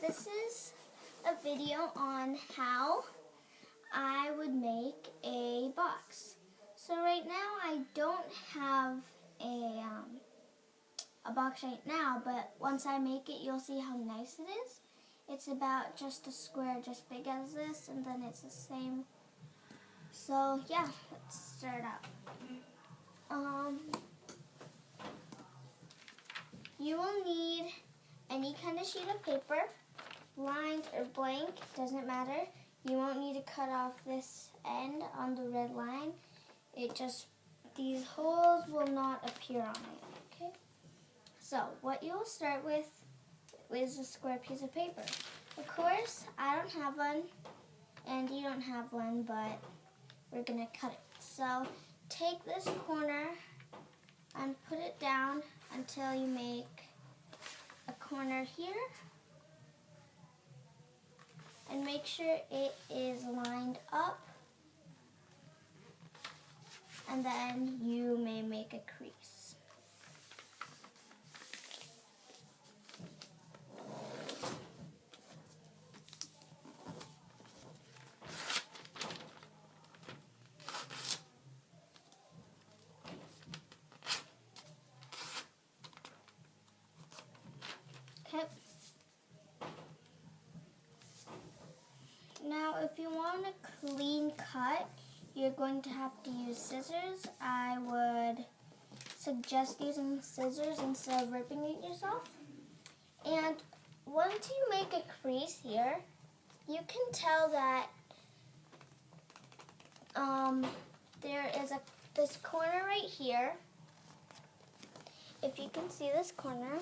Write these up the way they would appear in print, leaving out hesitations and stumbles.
This is a video on how I would make a box. So right now I don't have a box right now, but once I make it, you'll see how nice it is. It's about just a square just big as this, and then it's the same. So yeah, let's start out. You will need any kind of sheet of paper, lined or blank, doesn't matter. You won't need to cut off this end on the red line. These holes will not appear on it, okay? So what you'll start with is a square piece of paper. Of course, I don't have one, and you don't have one, but we're gonna cut it. So take this corner and put it down until you make a corner here. And make sure it is lined up. And then you may make a crease. Okay. Now, if you want a clean cut, you're going to have to use scissors. I would suggest using scissors instead of ripping it yourself. And once you make a crease here, you can tell that there is this corner right here. If you can see this corner,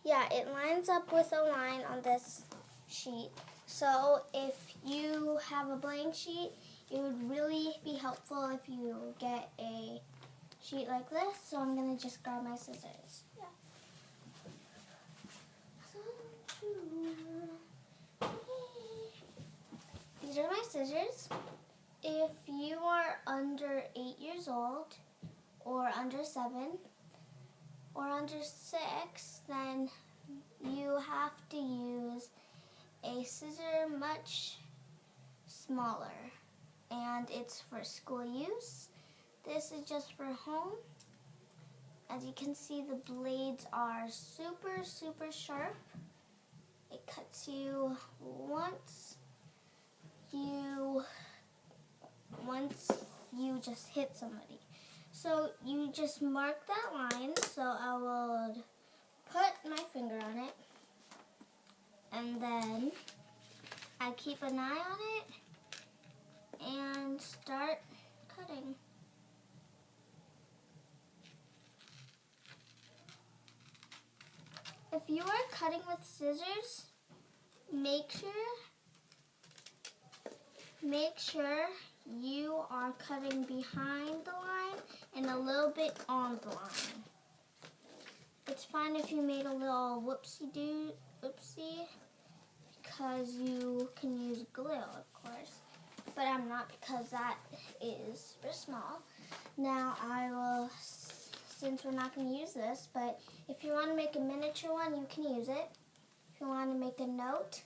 yeah, it lines up with a line on this sheet. So if you have a blank sheet, it would really be helpful if you get a sheet like this. So I'm going to just grab my scissors. Yeah. These are my scissors. If you are under 8 years old, or under 7, or under 6, then you have to use a scissor much smaller, and it's for school use. This is just for home. As you can see, the blades are super, super sharp. It cuts you once you just hit somebody. So you just mark that line. So I will put my finger on it, and then I keep an eye on it and start cutting. If you are cutting with scissors, make sure you are cutting behind the line and a little bit on the line. It's fine if you made a little whoopsie, because you can use glue, of course, but I'm not, because that is super small. Now I will, since we're not going to use this, but if you want to make a miniature one, you can use it. If you want to make a note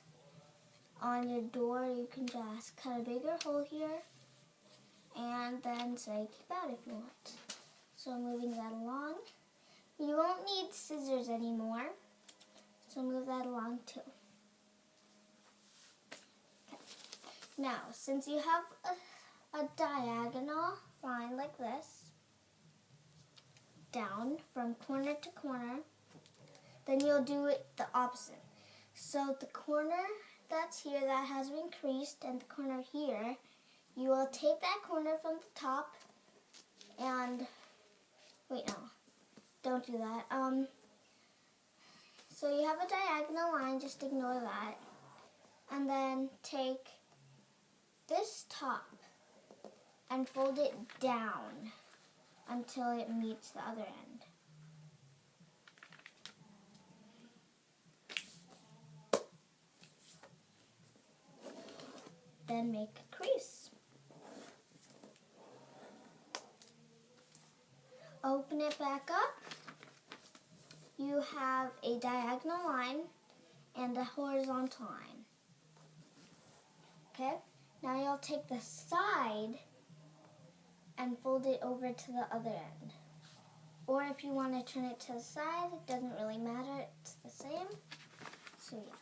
on your door, you can just cut a bigger hole here and then say keep out if you want. So moving that along. You won't need scissors anymore, so move that along too. Okay. Now, since you have a diagonal line like this, down from corner to corner, then you'll do it the opposite. So the corner that's here that has been creased and the corner here, you will take that corner from the top and, wait, no, don't do that. So you have a diagonal line, just ignore that. And then take this top and fold it down until it meets the other end. Then make a crease. Open it back up. You you have a diagonal line and a horizontal line. Okay? Now you'll take the side and fold it over to the other end. Or if you want to turn it to the side, it doesn't really matter, it's the same. So yeah.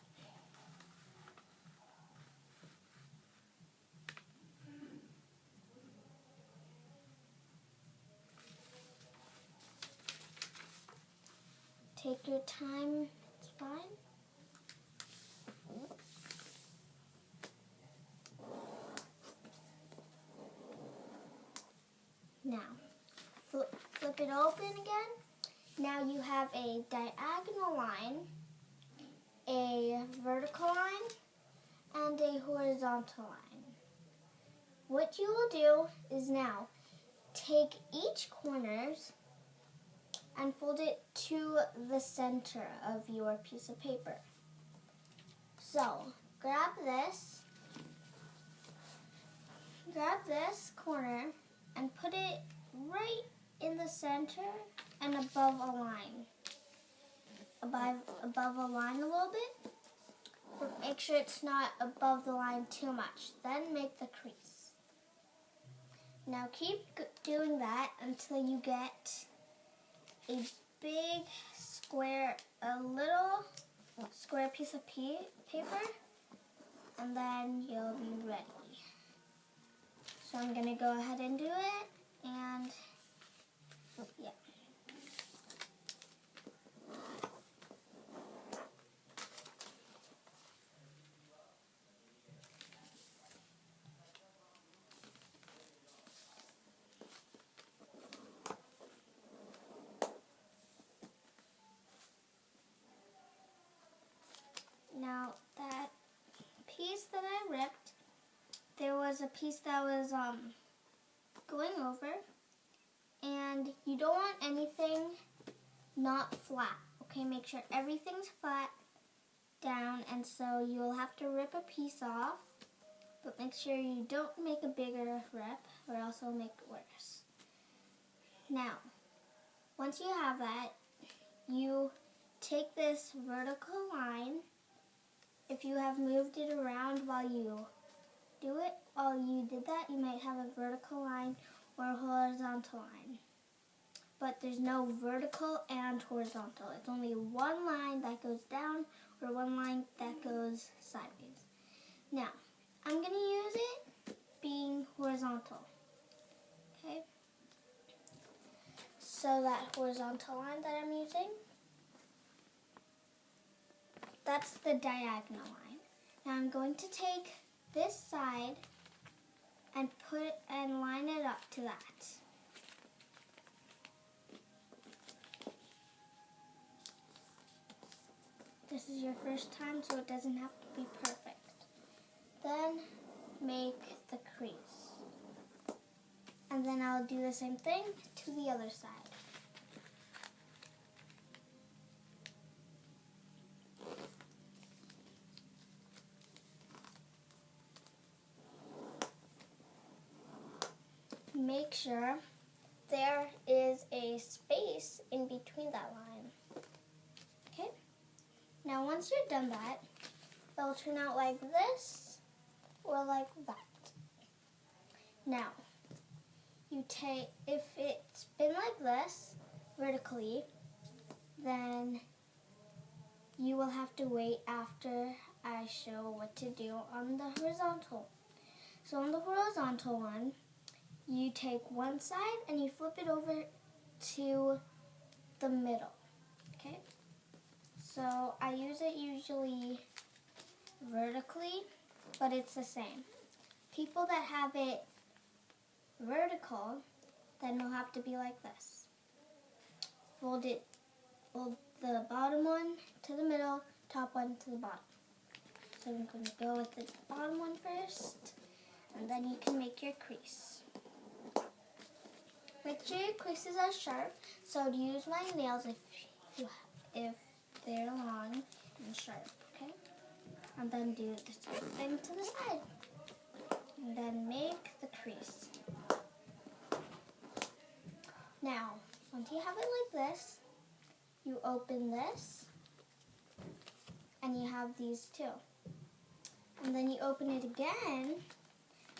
Take your time, it's fine. Now, flip it open again. Now you have a diagonal line, a vertical line, and a horizontal line. What you will do is now take each corners and fold it to the center of your piece of paper. So, grab this corner and put it right in the center and above a line. Above a line a little bit. But make sure it's not above the line too much. Then make the crease. Now keep doing that until you get a big square, a little square piece of paper, and then you'll be ready. So I'm going to go ahead and do it, and yeah. Now that piece that I ripped, there was a piece that was going over, and you don't want anything not flat. Okay, make sure everything's flat down, and so you'll have to rip a piece off, but make sure you don't make a bigger rip or else it'll make it worse. Now, once you have that, you take this vertical line. If you have moved it around while you did that, you might have a vertical line or a horizontal line. But there's no vertical and horizontal. It's only one line that goes down or one line that goes sideways. Now, I'm going to use it being horizontal. Okay? So that horizontal line that I'm using, that's the diagonal line. Now I'm going to take this side and line it up to that. This is your first time, so it doesn't have to be perfect. Then make the crease. And then I'll do the same thing to the other side. Make sure there is a space in between that line. Okay? Now once you're done that, it'll turn out like this or like that. Now, if it's been like this vertically, then you will have to wait after I show what to do on the horizontal. So on the horizontal one, you take one side and you flip it over to the middle, okay? So I use it usually vertically, but it's the same. People that have it vertical, then will have to be like this. Fold the bottom one to the middle, top one to the bottom. So I'm going to go with the bottom one first, and then you can make your crease. Make sure your creases are sharp, so use my nails if they're long and sharp, okay? And then do the same thing to the side. And then make the crease. Now, once you have it like this, you open this, and you have these two. And then you open it again,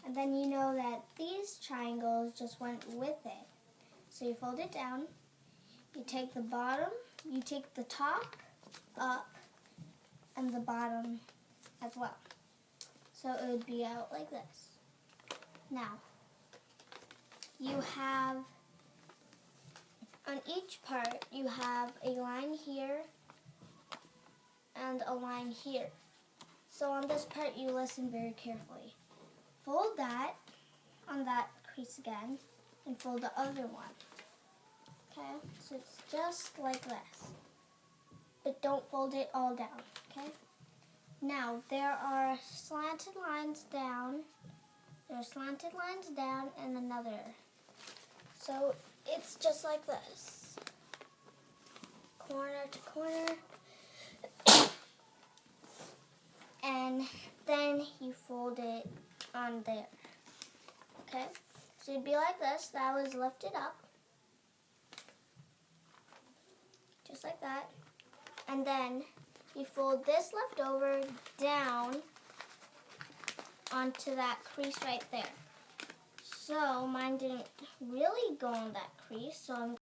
and then you know that these triangles just went with it. So you fold it down, you take the bottom, you take the top up, and the bottom as well. So it would be out like this. Now, you have, on each part, you have a line here and a line here. So on this part, you listen very carefully. Fold that on that crease again, and fold the other one. Okay, so it's just like this. But don't fold it all down, okay? Now, there are slanted lines down. There are slanted lines down and another. So it's just like this. Corner to corner. And then you fold it on there. Okay? So it'd be like this. That was lifted up. Just like that. And then you fold this leftover down onto that crease right there. So mine didn't really go on that crease, so I'm